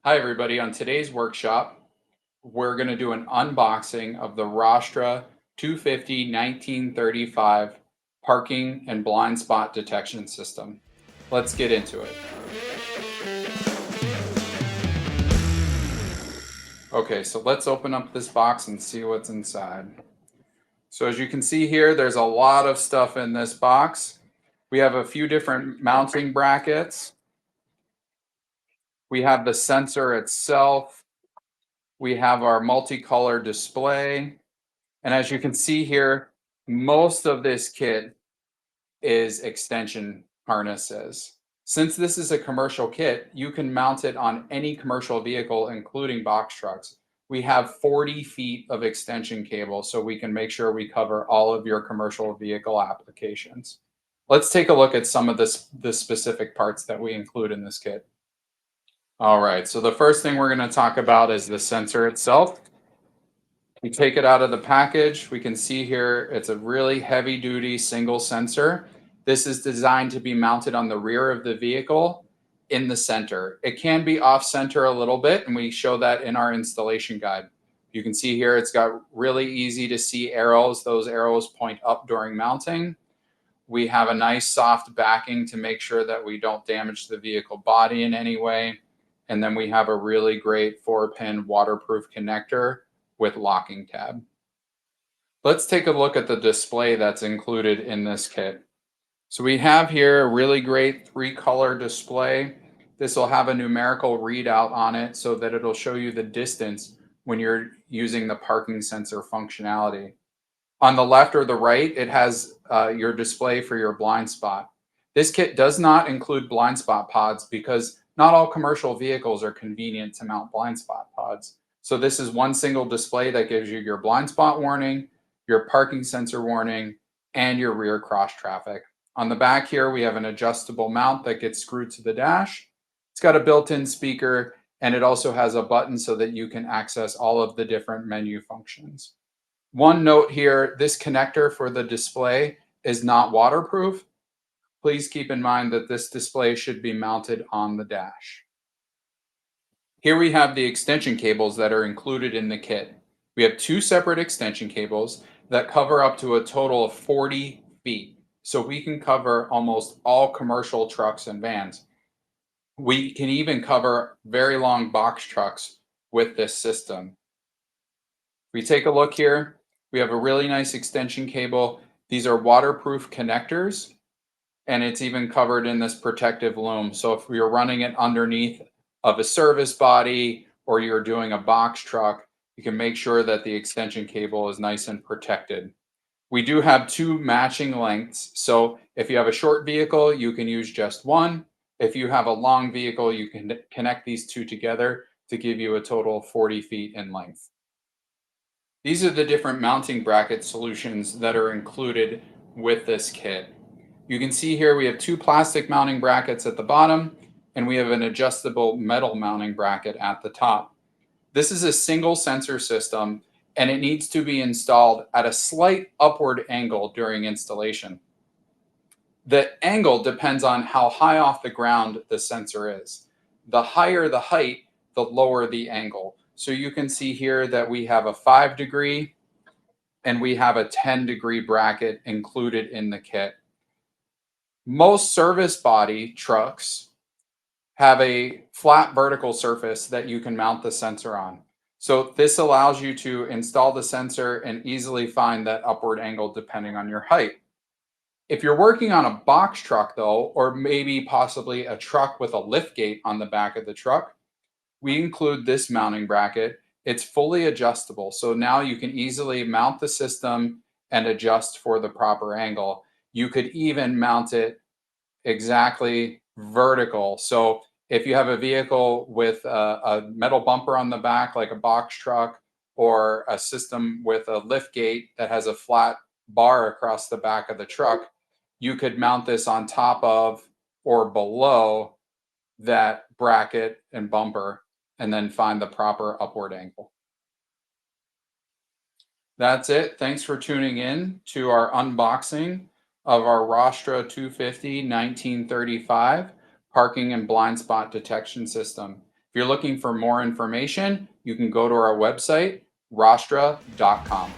Hi, everybody. On today's workshop, we're going to do an unboxing of the Rostra 250 1935 parking and blind spot detection system. Let's get into it. Okay, so let's open up this box and see what's inside. So as you can see here, there's a lot of stuff in this box. We have a few different mounting brackets. We have the sensor itself. We have our multicolor display. And as you can see here, most of this kit is extension harnesses. Since this is a commercial kit, you can mount it on any commercial vehicle, including box trucks. We have 40 feet of extension cable, so we can make sure we cover all of your commercial vehicle applications. Let's take a look at some of the specific parts that we include in this kit. All right, so the first thing we're going to talk about is the sensor itself. We take it out of the package. We can see here it's a really heavy duty single sensor. This is designed to be mounted on the rear of the vehicle in the center. It can be off center a little bit, and we show that in our installation guide. You can see here it's got really easy to see arrows. Those arrows point up during mounting. We have a nice soft backing to make sure that we don't damage the vehicle body in any way. And then we have a really great 4-pin waterproof connector with locking tab. Let's take a look at the display that's included in this kit. So we have here a really great 3-color display. This will have a numerical readout on it so that it'll show you the distance when you're using the parking sensor functionality. On the left or the right, it has your display for your blind spot. This kit does not include blind spot pods because not all commercial vehicles are convenient to mount blind spot pods. So this is one single display that gives you your blind spot warning, your parking sensor warning, and your rear cross traffic. On the back here, we have an adjustable mount that gets screwed to the dash. It's got a built-in speaker, and it also has a button so that you can access all of the different menu functions. One note here, this connector for the display is not waterproof. Please keep in mind that this display should be mounted on the dash. Here we have the extension cables that are included in the kit. We have 2 separate extension cables that cover up to a total of 40 feet. So we can cover almost all commercial trucks and vans. We can even cover very long box trucks with this system. We take a look here. We have a really nice extension cable. These are waterproof connectors, and it's even covered in this protective loom. So if you're running it underneath of a service body or you're doing a box truck, you can make sure that the extension cable is nice and protected. We do have 2 matching lengths. So if you have a short vehicle, you can use just one. If you have a long vehicle, you can connect these 2 together to give you a total of 40 feet in length. These are the different mounting bracket solutions that are included with this kit. You can see here we have 2 plastic mounting brackets at the bottom, and we have an adjustable metal mounting bracket at the top. This is a single sensor system, and it needs to be installed at a slight upward angle during installation. The angle depends on how high off the ground the sensor is. The higher the height, the lower the angle. So you can see here that we have a 5-degree and we have a 10-degree bracket included in the kit. Most service body trucks have a flat vertical surface that you can mount the sensor on. So this allows you to install the sensor and easily find that upward angle depending on your height. If you're working on a box truck though, or maybe possibly a truck with a lift gate on the back of the truck, we include this mounting bracket. It's fully adjustable. So now you can easily mount the system and adjust for the proper angle. You could even mount it exactly vertical. So if you have a vehicle with a metal bumper on the back, like a box truck, or a system with a lift gate that has a flat bar across the back of the truck, you could mount this on top of or below that bracket and bumper and then find the proper upward angle. That's it. Thanks for tuning in to our unboxing of our Rostra 250 1935 parking and blind spot detection system. If you're looking for more information, you can go to our website, rostra.com.